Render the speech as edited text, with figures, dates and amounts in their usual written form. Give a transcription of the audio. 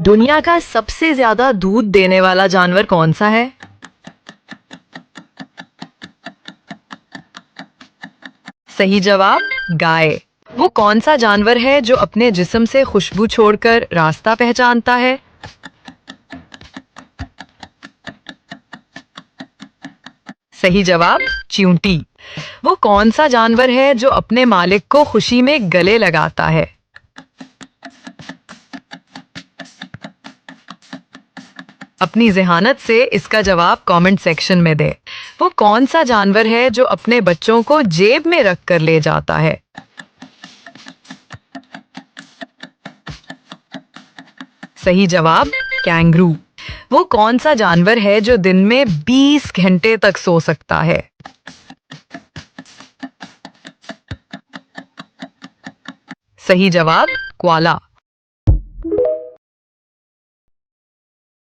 दुनिया का सबसे ज्यादा दूध देने वाला जानवर कौन सा है? सही जवाब गाय। वो कौन सा जानवर है जो अपने जिस्म से खुशबू छोड़कर रास्ता पहचानता है? सही जवाब चींटी। वो कौन सा जानवर है जो अपने मालिक को खुशी में गले लगाता है? अपनी ज़हानत से इसका जवाब कमेंट सेक्शन में दे। वो कौन सा जानवर है जो अपने बच्चों को जेब में रख कर ले जाता है? सही जवाब कैंगरू। वो कौन सा जानवर है जो दिन में 20 घंटे तक सो सकता है? सही जवाब क्वाला।